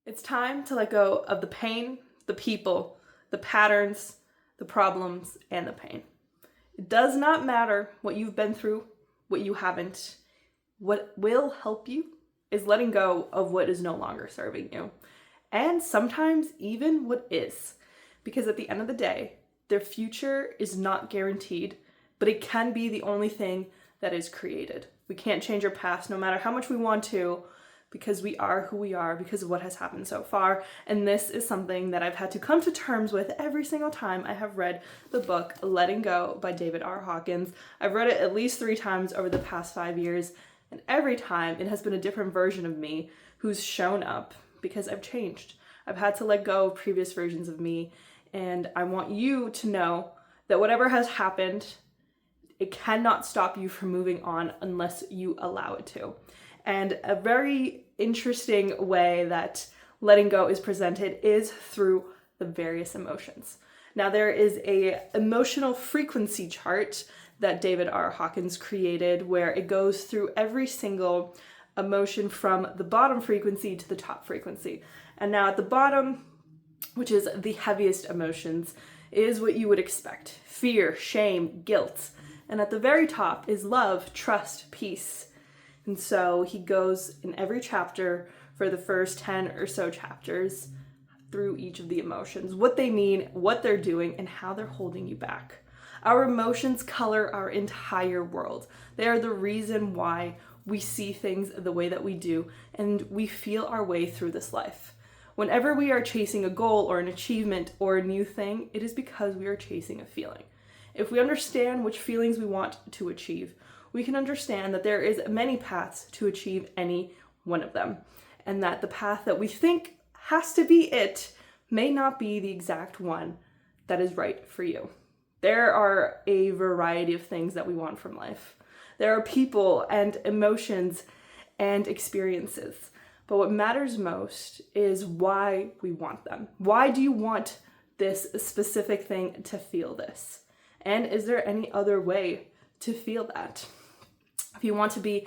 It's time to let go of the pain, the people, the patterns, the problems, and the pain. It does not matter what you've been through, what you haven't. What will help you is letting go of what is no longer serving you. And sometimes even what is. Because at the end of the day, their future is not guaranteed, but it can be the only thing that is created. We can't change our past no matter how much we want to, because we are who we are because of what has happened so far. And this is something that I've had to come to terms with every single time I have read the book Letting Go by David R. Hawkins. I've read it at least 3 times over the past 5 years, and every time it has been a different version of me who's shown up because I've changed. I've had to let go of previous versions of me, and I want you to know that whatever has happened, it cannot stop you from moving on unless you allow it to. And a very interesting way that letting go is presented is through the various emotions. Now, there is a emotional frequency chart that David R. Hawkins created where it goes through every single emotion from the bottom frequency to the top frequency. And now at the bottom, which is the heaviest emotions, is what you would expect: fear, shame, guilt. And at the very top is love, trust, peace. And so he goes in every chapter for the first 10 or so chapters through each of the emotions, what they mean, what they're doing, and how they're holding you back. Our emotions color our entire world. They are the reason why we see things the way that we do, and we feel our way through this life. Whenever we are chasing a goal or an achievement or a new thing, it is because we are chasing a feeling. If we understand which feelings we want to achieve, we can understand that there is many paths to achieve any one of them, and that the path that we think has to be it may not be the exact one that is right for you. There are a variety of things that we want from life. There are people and emotions and experiences, but what matters most is why we want them. Why do you want this specific thing to feel this? And is there any other way to feel that? If you want to be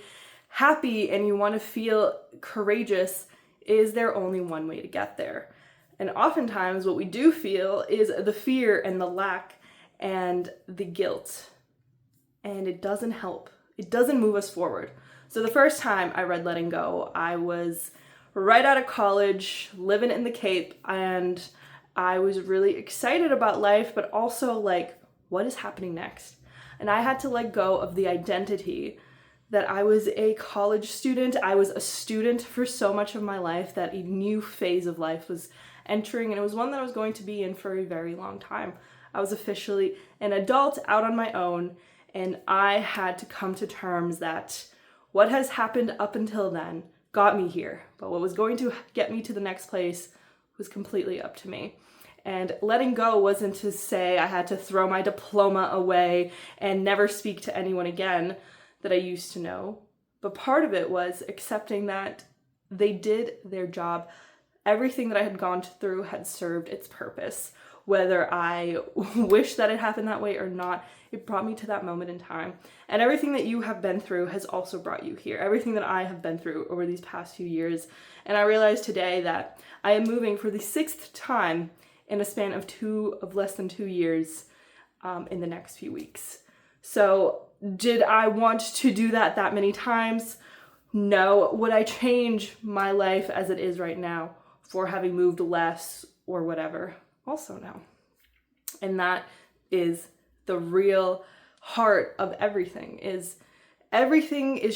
happy and you want to feel courageous, is there only one way to get there? And oftentimes what we do feel is the fear and the lack and the guilt. And it doesn't help. It doesn't move us forward. So the first time I read Letting Go, I was right out of college, living in the Cape, and I was really excited about life, but also like, what is happening next? And I had to let go of the identity that I was a college student. I was a student for so much of my life that a new phase of life was entering, and it was one that I was going to be in for a very long time. I was officially an adult out on my own, and I had to come to terms that what has happened up until then got me here, but what was going to get me to the next place was completely up to me. And letting go wasn't to say I had to throw my diploma away and never speak to anyone again that I used to know. But part of it was accepting that they did their job. Everything that I had gone through had served its purpose. Whether I wish that it happened that way or not, it brought me to that moment in time. And everything that you have been through has also brought you here. Everything that I have been through over these past few years. And I realized today that I am moving for the 6th time in a span of less than 2 years in the next few weeks. So did I want to do that many times? No. Would I change my life as it is right now for having moved less or whatever? Also no. And that is the real heart of everything is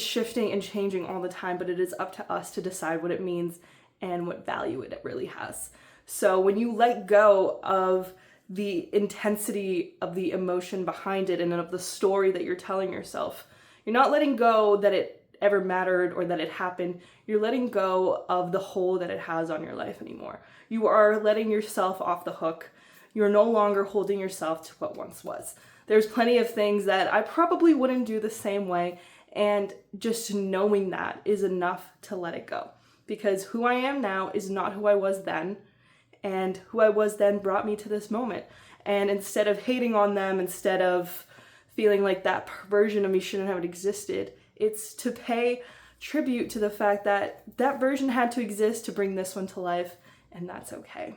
shifting and changing all the time, but it is up to us to decide what it means and what value it really has. So when you let go of the intensity of the emotion behind it and of the story that you're telling yourself, you're not letting go that it ever mattered or that it happened. You're letting go of the hold that it has on your life anymore. You are letting yourself off the hook. You're no longer holding yourself to what once was. There's plenty of things that I probably wouldn't do the same way, and just knowing that is enough to let it go. Because who I am now is not who I was then, and who I was then brought me to this moment. And instead of hating on them, instead of feeling like that version of me shouldn't have existed, it's to pay tribute to the fact that that version had to exist to bring this one to life, and that's okay.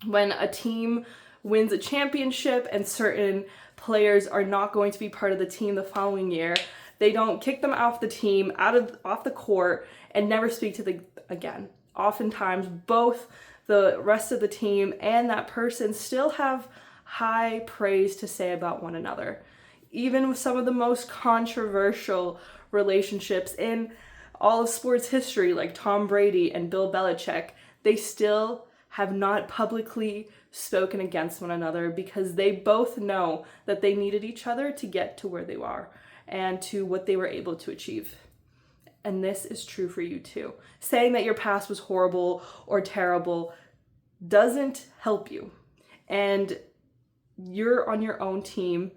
When a team wins a championship and certain players are not going to be part of the team the following year, they don't kick them off the team, off the court, and never speak to them again. Oftentimes, both the rest of the team and that person still have high praise to say about one another. Even with some of the most controversial relationships in all of sports history, like Tom Brady and Bill Belichick, they still have not publicly spoken against one another because they both know that they needed each other to get to where they are and to what they were able to achieve. And this is true for you too. Saying that your past was horrible or terrible doesn't help you. And you're on your own team.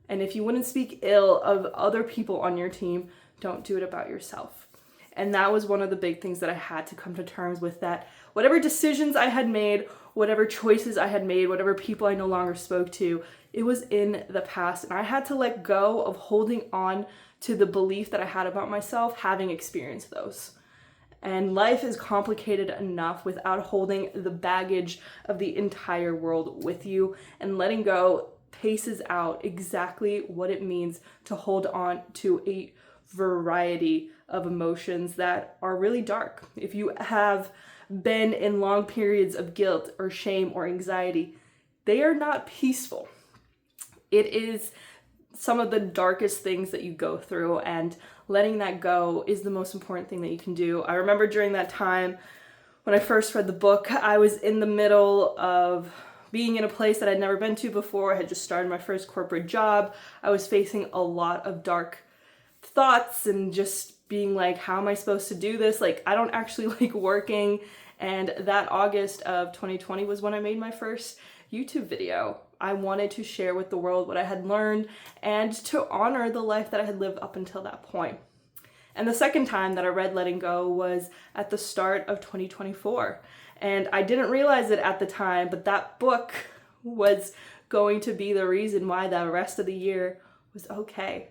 And if you wouldn't speak ill of other people on your team, don't do it about yourself. And that was one of the big things that I had to come to terms with, that whatever decisions I had made, whatever choices I had made, whatever people I no longer spoke to, it was in the past. And I had to let go of holding on to the belief that I had about myself, having experienced those. And life is complicated enough without holding the baggage of the entire world with you, and letting go paces out exactly what it means to hold on to a variety of emotions that are really dark. If you have been in long periods of guilt or shame or anxiety, they are not peaceful. It is some of the darkest things that you go through, and letting that go is the most important thing that you can do. I remember during that time when I first read the book, I was in the middle of being in a place that I'd never been to before. I had just started my first corporate job. I was facing a lot of dark thoughts and just being like, how am I supposed to do this? Like, I don't actually like working. And that August of 2020 was when I made my first YouTube video. I wanted to share with the world what I had learned and to honor the life that I had lived up until that point. And the second time that I read Letting Go was at the start of 2024. And I didn't realize it at the time, but that book was going to be the reason why the rest of the year was okay.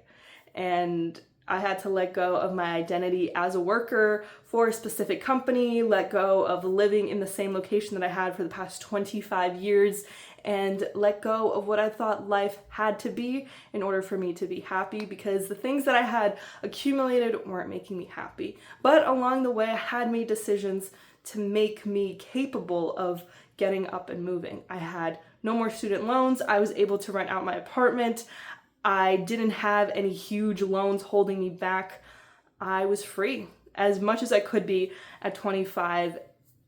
And I had to let go of my identity as a worker for a specific company, let go of living in the same location that I had for the past 25 years, and let go of what I thought life had to be in order for me to be happy, because the things that I had accumulated weren't making me happy. But along the way, I had made decisions to make me capable of getting up and moving. I had no more student loans. I was able to rent out my apartment. I didn't have any huge loans holding me back. I was free as much as I could be at 25,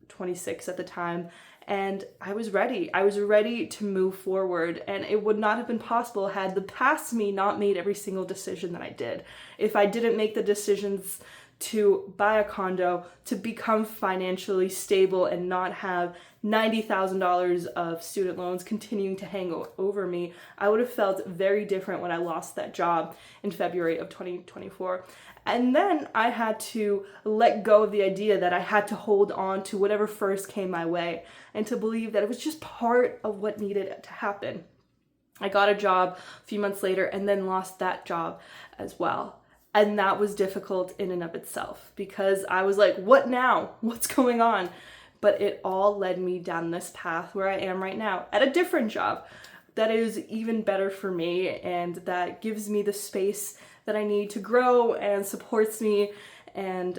26 at the time. And I was ready. I was ready to move forward. And it would not have been possible had the past me not made every single decision that I did. If I didn't make the decisions to buy a condo, to become financially stable and not have $90,000 of student loans continuing to hang over me, I would have felt very different when I lost that job in February of 2024. And then I had to let go of the idea that I had to hold on to whatever first came my way, and to believe that it was just part of what needed to happen. I got a job a few months later and then lost that job as well. And that was difficult in and of itself, because I was like, what now? What's going on? But it all led me down this path where I am right now at a different job that is even better for me, and that gives me the space that I need to grow and supports me. And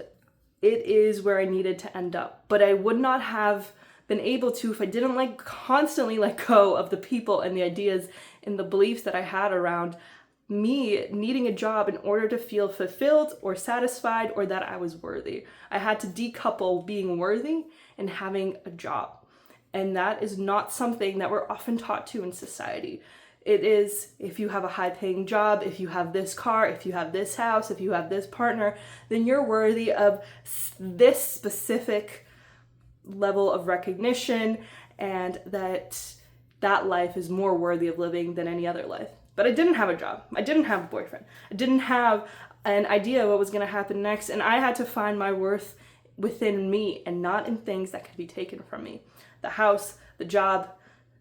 it is where I needed to end up. But I would not have been able to if I didn't constantly let go of the people and the ideas and the beliefs that I had around me needing a job in order to feel fulfilled or satisfied, or that I was worthy. I had to decouple being worthy and having a job. And that is not something that we're often taught to in society. It is, if you have a high-paying job, if you have this car, if you have this house, if you have this partner, then you're worthy of this specific level of recognition, and that life is more worthy of living than any other life. But I didn't have a job. I didn't have a boyfriend. I didn't have an idea of what was going to happen next. And I had to find my worth within me and not in things that could be taken from me. The house, the job,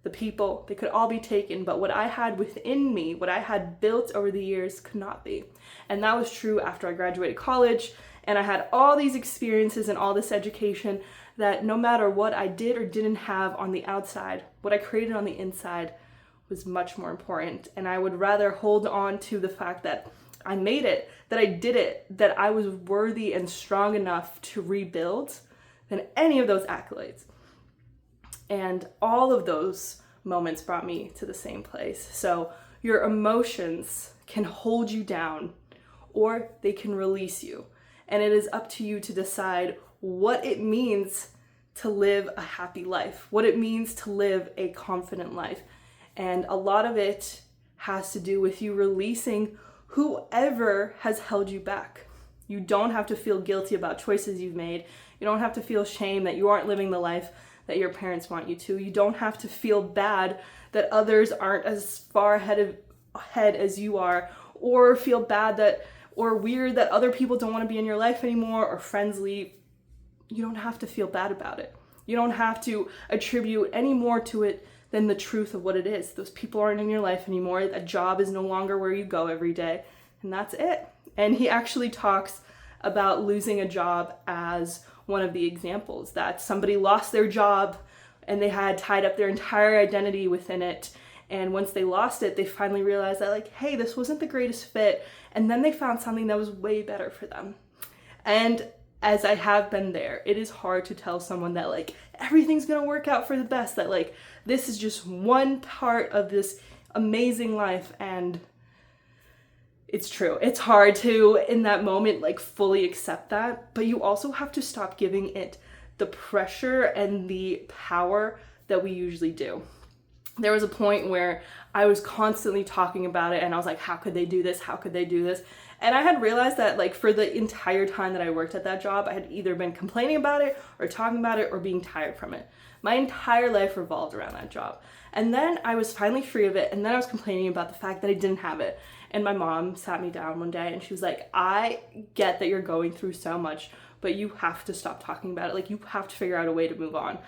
the people, they could all be taken. But what I had within me, what I had built over the years, could not be. And that was true after I graduated college And I had all these experiences and all this education that no matter what I did or didn't have on the outside, what I created on the inside was much more important. And I would rather hold on to the fact that I made it, that I did it, that I was worthy and strong enough to rebuild than any of those accolades. And all of those moments brought me to the same place. So your emotions can hold you down or they can release you. And it is up to you to decide what it means to live a happy life, what it means to live a confident life. And a lot of it has to do with you releasing whoever has held you back. You don't have to feel guilty about choices you've made. You don't have to feel shame that you aren't living the life that your parents want you to. You don't have to feel bad that others aren't as far ahead as you are, or feel bad that, or weird that other people don't want to be in your life anymore, or friends leave. You don't have to feel bad about it. You don't have to attribute any more to it than the truth of what it is. Those people aren't in your life anymore. A job is no longer where you go every day, and that's it. And he actually talks about losing a job as one of the examples, that somebody lost their job and they had tied up their entire identity within it. And once they lost it, they finally realized that, like, hey, this wasn't the greatest fit. And then they found something that was way better for them. And as I have been there, it is hard to tell someone that, like, everything's gonna work out for the best, that, like, this is just one part of this amazing life. And it's true. It's hard to, in that moment, like, fully accept that. But you also have to stop giving it the pressure and the power that we usually do. There was a point where I was constantly talking about it and I was like, how could they do this? How could they do this? And I had realized that, like, for the entire time that I worked at that job, I had either been complaining about it or talking about it or being tired from it. My entire life revolved around that job. And then I was finally free of it, and then I was complaining about the fact that I didn't have it. And my mom sat me down one day and she was like, I get that you're going through so much, but you have to stop talking about it. Like, you have to figure out a way to move on.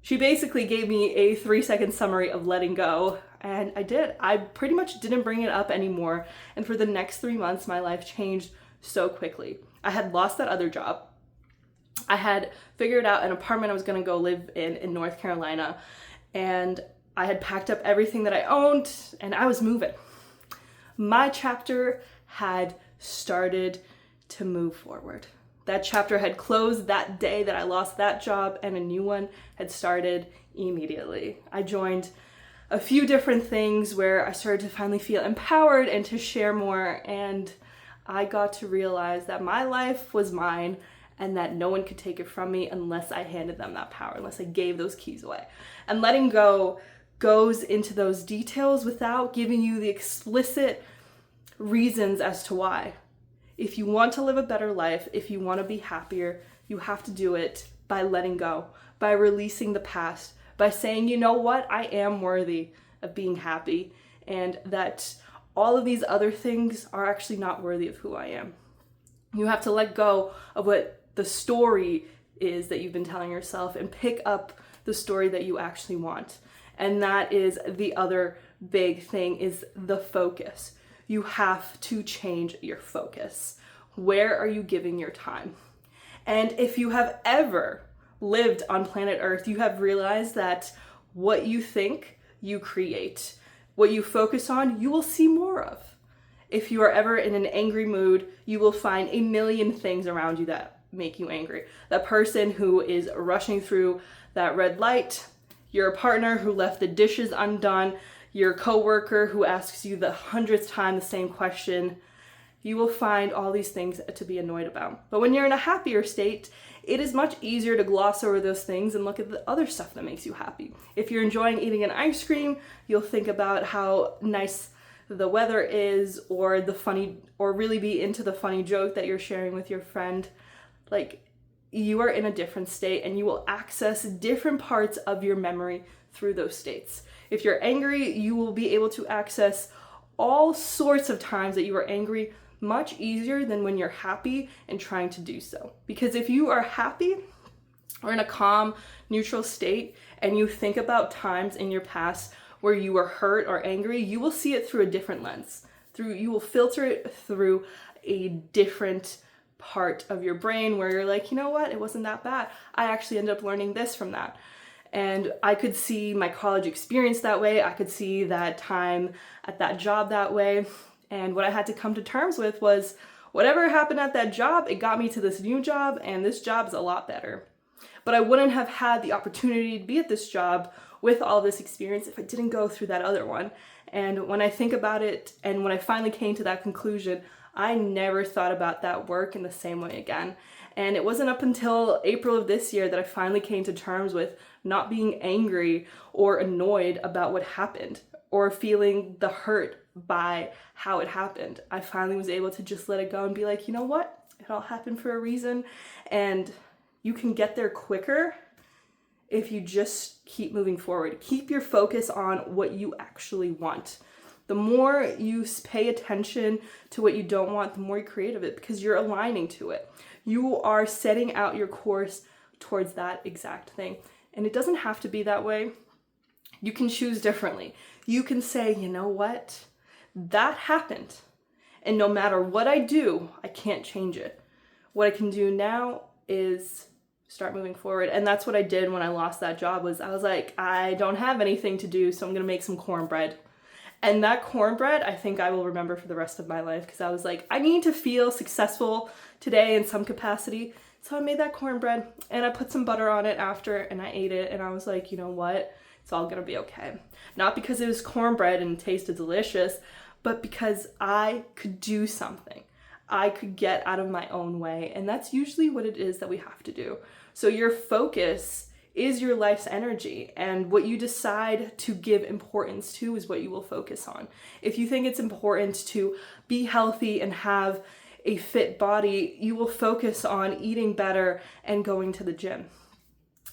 She basically gave me a 3-second summary of letting go, and I did. I pretty much didn't bring it up anymore, and for the next 3 months, my life changed so quickly. I had lost that other job. I had figured out an apartment I was gonna go live in North Carolina, and I had packed up everything that I owned, and I was moving. My chapter had started to move forward. That chapter had closed that day that I lost that job, and a new one had started immediately. I joined a few different things where I started to finally feel empowered and to share more, and I got to realize that my life was mine and that no one could take it from me unless I handed them that power, unless I gave those keys away. And letting go goes into those details without giving you the explicit reasons as to why. If you want to live a better life, if you want to be happier, you have to do it by letting go, by releasing the past, by saying, you know what, I am worthy of being happy, and that all of these other things are actually not worthy of who I am. You have to let go of what the story is that you've been telling yourself and pick up the story that you actually want. And that is the other big thing, is the focus. You have to change your focus. Where are you giving your time? And if you have ever lived on planet Earth, you have realized that what you think, you create. What you focus on, you will see more of. If you are ever in an angry mood, you will find a million things around you that make you angry. That person who is rushing through that red light, your partner who left the dishes undone, your coworker who asks you the 100th time the same question, you will find all these things to be annoyed about. But when you're in a happier state, it is much easier to gloss over those things and look at the other stuff that makes you happy. If you're enjoying eating an ice cream, you'll think about how nice the weather is, or the funny, or really be into the funny joke that you're sharing with your friend. Like, you are in a different state and you will access different parts of your memory through those states. If you're angry, you will be able to access all sorts of times that you are angry much easier than when you're happy and trying to do so. Because if you are happy or in a calm, neutral state, and you think about times in your past where you were hurt or angry, you will see it through a different lens. You will filter it through a different part of your brain where you're like, you know what, it wasn't that bad. I actually ended up learning this from that. And I could see my college experience that way. I could see that time at that job that way. And what I had to come to terms with was whatever happened at that job, it got me to this new job, and this job is a lot better. But I wouldn't have had the opportunity to be at this job with all this experience if I didn't go through that other one. And when I think about it, and when I finally came to that conclusion, I never thought about that work in the same way again. And it wasn't up until April of this year that I finally came to terms with not being angry or annoyed about what happened or feeling the hurt by how it happened. I finally was able to just let it go and be like, you know what? It all happened for a reason, and you can get there quicker if you just keep moving forward. Keep your focus on what you actually want. The more you pay attention to what you don't want, the more you create of it, because you're aligning to it. You are setting out your course towards that exact thing. And it doesn't have to be that way. You can choose differently. You can say, you know what? That happened. And no matter what I do, I can't change it. What I can do now is start moving forward. And that's what I did when I lost that job. I was like, I don't have anything to do, so I'm gonna make some cornbread. And that cornbread, I think I will remember for the rest of my life, because I was like, I need to feel successful today in some capacity. So I made that cornbread and I put some butter on it after, and I ate it, and I was like, you know what? It's all gonna be okay. Not because it was cornbread and tasted delicious, but because I could do something. I could get out of my own way. And that's usually what it is that we have to do. So your focus is your life's energy, and what you decide to give importance to is what you will focus on. If you think it's important to be healthy and have a fit body, you will focus on eating better and going to the gym.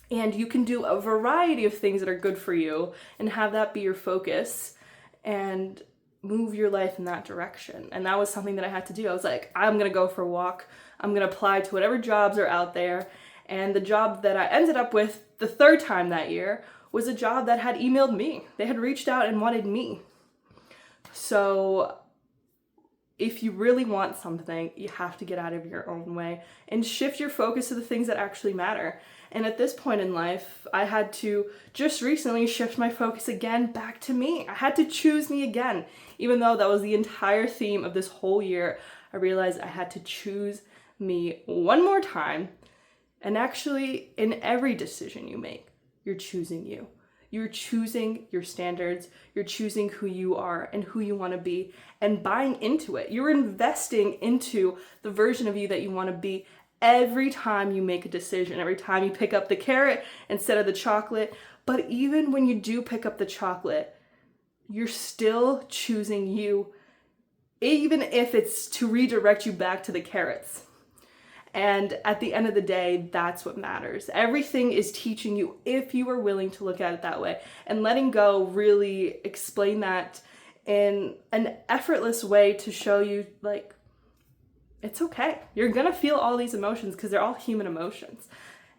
And you can do a variety of things that are good for you and have that be your focus and move your life in that direction. And that was something that I had to do. I was like, I'm gonna go for a walk. I'm gonna apply to whatever jobs are out there. And the job that I ended up with the third time that year was a job that had emailed me. They had reached out and wanted me. So if you really want something, you have to get out of your own way and shift your focus to the things that actually matter. And at this point in life, I had to just recently shift my focus again back to me. I had to choose me again. Even though that was the entire theme of this whole year, I realized I had to choose me one more time. And actually, in every decision you make, you're choosing you. You're choosing your standards. You're choosing who you are and who you want to be and buying into it. You're investing into the version of you that you want to be every time you make a decision, every time you pick up the carrot instead of the chocolate. But even when you do pick up the chocolate, you're still choosing you, even if it's to redirect you back to the carrots. And at the end of the day, that's what matters. Everything is teaching you, if you are willing to look at it that way. And letting go really explain that in an effortless way to show you, like, it's okay. You're gonna feel all these emotions because they're all human emotions.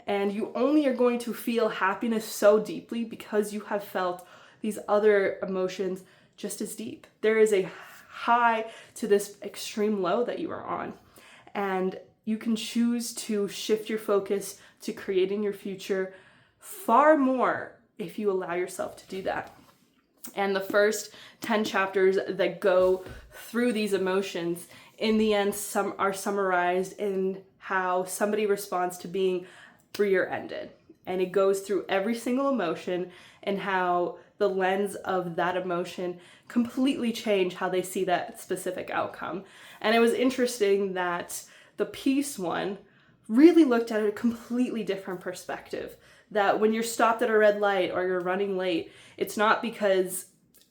And you only are going to feel happiness so deeply because you have felt these other emotions just as deep. There is a high to this extreme low that you are on. And you can choose to shift your focus to creating your future far more if you allow yourself to do that. And the first 10 chapters that go through these emotions, in the end, some are summarized in how somebody responds to being rear-ended. And it goes through every single emotion and how the lens of that emotion completely change how they see that specific outcome. And it was interesting that the peace one really looked at a completely different perspective. That when you're stopped at a red light or you're running late, it's not because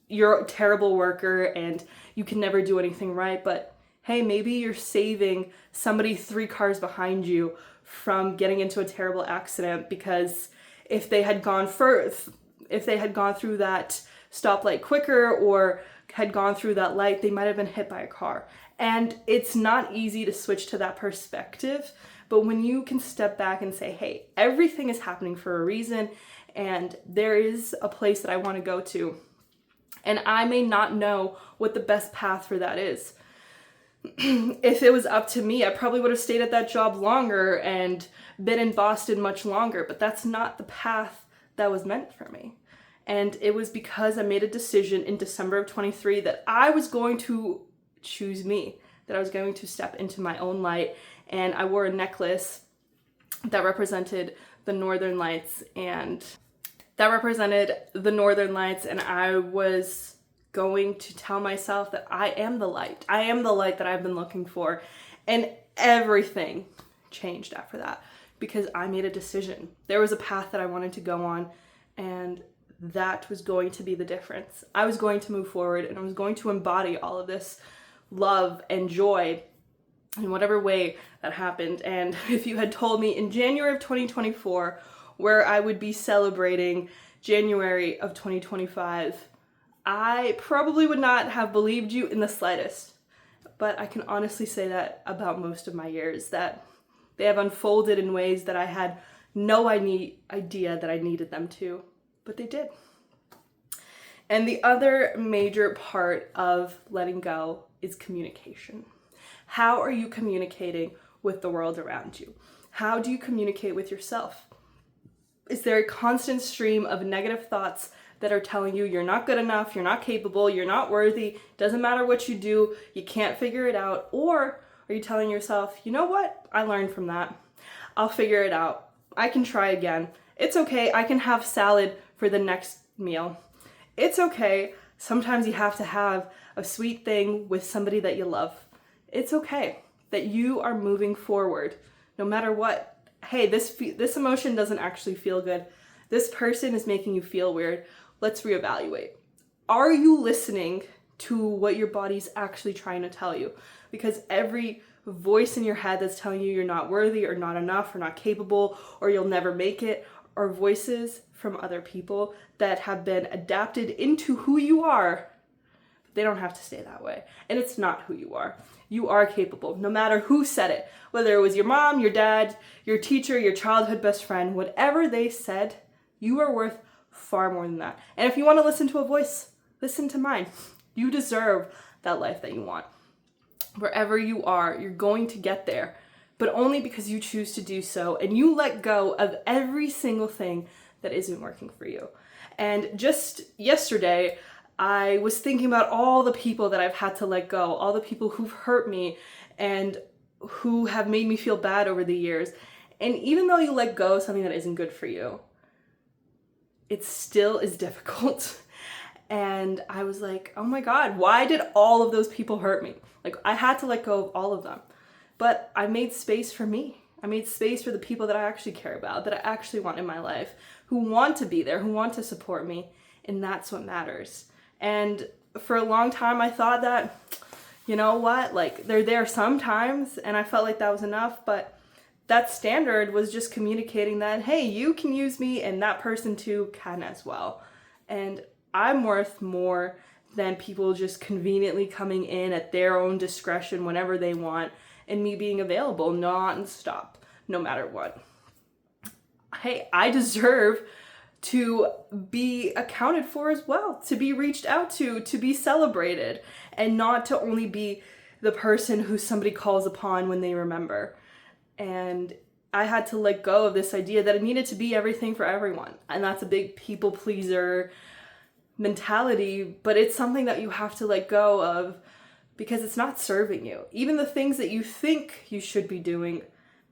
you're a terrible worker and you can never do anything right, but hey, maybe you're saving somebody 3 cars behind you from getting into a terrible accident, because if they had gone through that stoplight quicker or had gone through that light, they might have been hit by a car. And it's not easy to switch to that perspective, but when you can step back and say, hey, everything is happening for a reason, and there is a place that I want to go to, and I may not know what the best path for that is. If it was up to me, I probably would have stayed at that job longer and been in Boston much longer, but that's not the path that was meant for me. And it was because I made a decision in December of 23 that I was going to choose me, that I was going to step into my own light. And I wore a necklace that represented the Northern Lights, and I was going to tell myself that I am the light. I am the light that I've been looking for. And everything changed after that because I made a decision. There was a path that I wanted to go on, and that was going to be the difference. I was going to move forward, and I was going to embody all of this love and joy in whatever way that happened. And if you had told me in January of 2024, where I would be celebrating January of 2025, I probably would not have believed you in the slightest. But I can honestly say that about most of my years, that they have unfolded in ways that I had no idea that I needed them to, but they did. And the other major part of letting go is communication. How are you communicating with the world around you? How do you communicate with yourself? Is there a constant stream of negative thoughts that are telling you you're not good enough, you're not capable, you're not worthy, doesn't matter what you do, you can't figure it out? Or are you telling yourself, you know what? I learned from that. I'll figure it out. I can try again. It's okay. I can have salad for the next meal. It's okay. Sometimes you have to have a sweet thing with somebody that you love. It's okay that you are moving forward no matter what. Hey, this emotion doesn't actually feel good. This person is making you feel weird. Let's reevaluate. Are you listening to what your body's actually trying to tell you? Because every voice in your head that's telling you you're not worthy or not enough or not capable or you'll never make it are voices from other people that have been adapted into who you are. They don't have to stay that way. And it's not who you are. You are capable, no matter who said it. Whether it was your mom, your dad, your teacher, your childhood best friend, whatever they said, you are worth far more than that. And if you want to listen to a voice, listen to mine. You deserve that life that you want. Wherever you are, you're going to get there, but only because you choose to do so and you let go of every single thing that isn't working for you. And just yesterday, I was thinking about all the people that I've had to let go, all the people who've hurt me and who have made me feel bad over the years. And even though you let go of something that isn't good for you, it still is difficult. And I was like, oh my God, why did all of those people hurt me? Like, I had to let go of all of them. But I made space for me. I made space for the people that I actually care about, that I actually want in my life, who want to be there, who want to support me. And that's what matters. And for a long time, I thought that, you know what, like, they're there sometimes, and I felt like that was enough. But that standard was just communicating that, hey, you can use me, and that person too can as well. And I'm worth more than people just conveniently coming in at their own discretion whenever they want, and me being available non-stop, no matter what. Hey, I deserve to be accounted for as well, to be reached out to be celebrated, and not to only be the person who somebody calls upon when they remember. And I had to let go of this idea that I needed to be everything for everyone. And that's a big people pleaser mentality, but it's something that you have to let go of because it's not serving you. Even the things that you think you should be doing,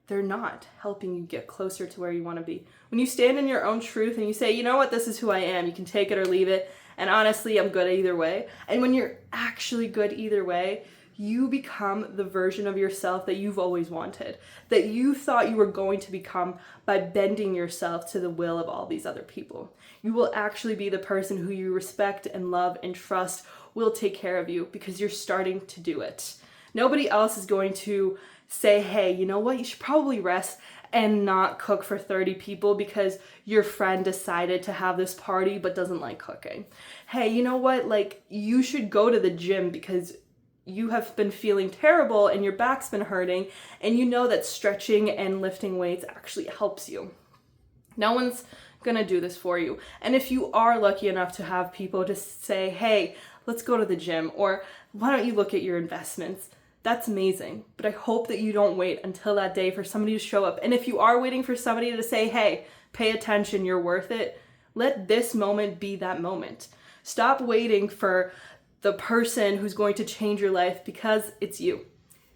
they're not helping you get closer to where you want to be. When you stand in your own truth and you say, you know what, this is who I am, you can take it or leave it, and honestly, I'm good either way. And when you're actually good either way, you become the version of yourself that you've always wanted, that you thought you were going to become by bending yourself to the will of all these other people. You will actually be the person who you respect and love and trust will take care of you because you're starting to do it. Nobody else is going to say, hey, you know what, you should probably rest and not cook for 30 people because your friend decided to have this party but doesn't like cooking. Hey, you know what, like, you should go to the gym because you have been feeling terrible and your back's been hurting, and you know that stretching and lifting weights actually helps you. No one's gonna do this for you. And if you are lucky enough to have people to say, hey, let's go to the gym, or why don't you look at your investments? That's amazing. But I hope that you don't wait until that day for somebody to show up. And if you are waiting for somebody to say, hey, pay attention, you're worth it, let this moment be that moment. Stop waiting for the person who's going to change your life, because it's you.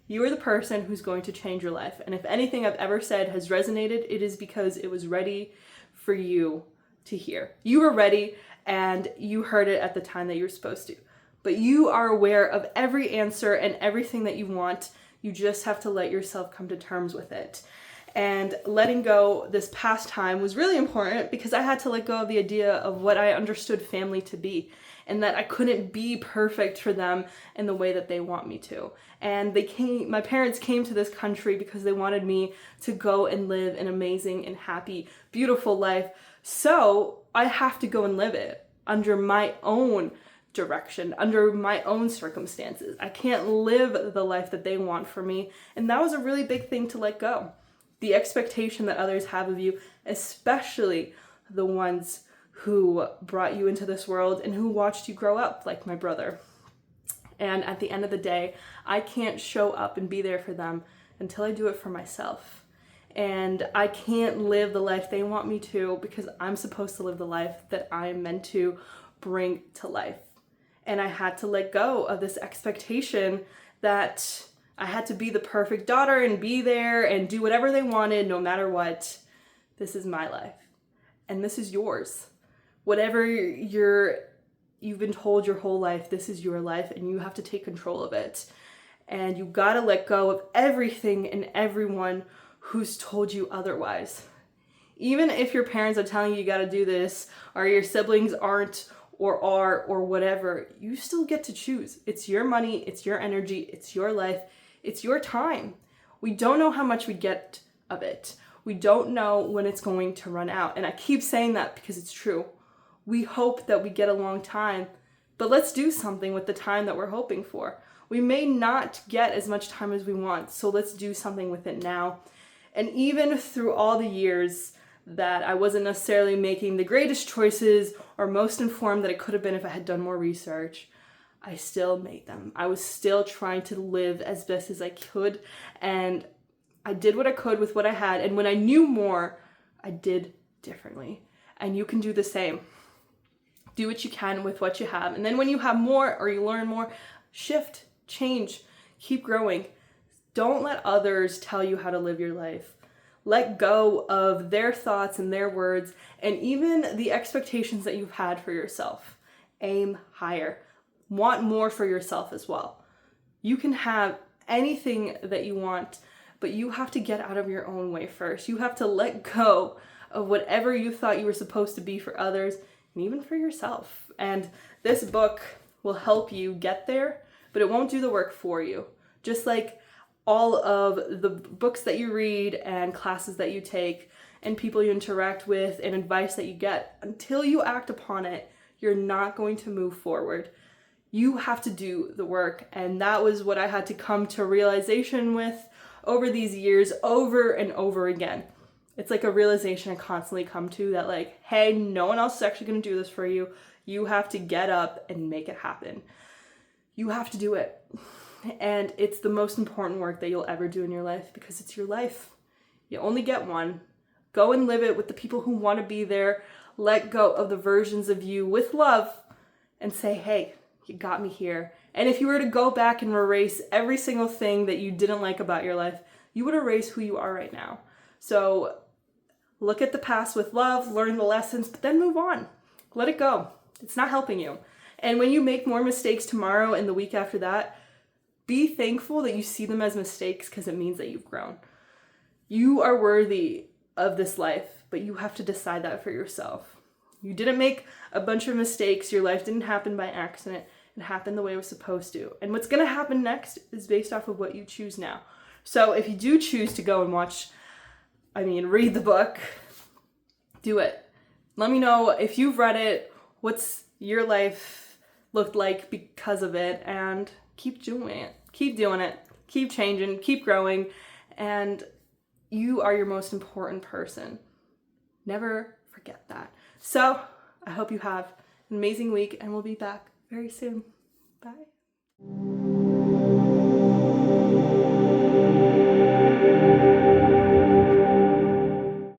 You are the person who's going to change your life. And if anything I've ever said has resonated, it is because it was ready for you to hear. You were ready and you heard it at the time that you were supposed to. But you are aware of every answer and everything that you want. You just have to let yourself come to terms with it. And letting go this past time was really important because I had to let go of the idea of what I understood family to be, and that I couldn't be perfect for them in the way that they want me to. And my parents came to this country because they wanted me to go and live an amazing and happy, beautiful life. So I have to go and live it under my own direction, under my own circumstances. I can't live the life that they want for me. And that was a really big thing to let go. The expectation that others have of you, especially the ones who brought you into this world and who watched you grow up, like my brother. And at the end of the day, I can't show up and be there for them until I do it for myself. And I can't live the life they want me to because I'm supposed to live the life that I am meant to bring to life. And I had to let go of this expectation that I had to be the perfect daughter and be there and do whatever they wanted no matter what. This is my life. And this is yours. Whatever you've been told your whole life, this is your life and you have to take control of it. And you gotta let go of everything and everyone who's told you otherwise. Even if your parents are telling you gotta do this, or your siblings aren't or are or whatever, you still get to choose. It's your money, it's your energy, it's your life, it's your time. We don't know how much we get of it. We don't know when it's going to run out. And I keep saying that because it's true. We hope that we get a long time, but let's do something with the time that we're hoping for. We may not get as much time as we want, so let's do something with it now. And even through all the years that I wasn't necessarily making the greatest choices or most informed that I could have been if I had done more research, I still made them. I was still trying to live as best as I could, and I did what I could with what I had. And when I knew more, I did differently. And you can do the same. Do what you can with what you have. And then when you have more or you learn more, shift, change, keep growing. Don't let others tell you how to live your life. Let go of their thoughts and their words and even the expectations that you've had for yourself. Aim higher. Want more for yourself as well. You can have anything that you want, but you have to get out of your own way first. You have to let go of whatever you thought you were supposed to be for others and even for yourself. And this book will help you get there, but it won't do the work for you. Just like all of the books that you read and classes that you take and people you interact with and advice that you get, until you act upon it, you're not going to move forward. You have to do the work. And that was what I had to come to realization with over these years, over and over again. It's like a realization I constantly come to that, like, hey, no one else is actually going to do this for you. You have to get up and make it happen. You have to do it. And it's the most important work that you'll ever do in your life because it's your life. You only get one. Go and live it with the people who want to be there. Let go of the versions of you with love and say, hey, you got me here. And if you were to go back and erase every single thing that you didn't like about your life, you would erase who you are right now. So look at the past with love, learn the lessons, but then move on. Let it go. It's not helping you. And when you make more mistakes tomorrow and the week after that, be thankful that you see them as mistakes because it means that you've grown. You are worthy of this life, but you have to decide that for yourself. You didn't make a bunch of mistakes. Your life didn't happen by accident. It happened the way it was supposed to. And what's going to happen next is based off of what you choose now. So if you do choose to go and read the book, do it. Let me know if you've read it, what's your life looked like because of it, and keep doing it. Keep doing it. Keep changing. Keep growing. And you are your most important person. Never forget that. So I hope you have an amazing week, and we'll be back very soon. Bye.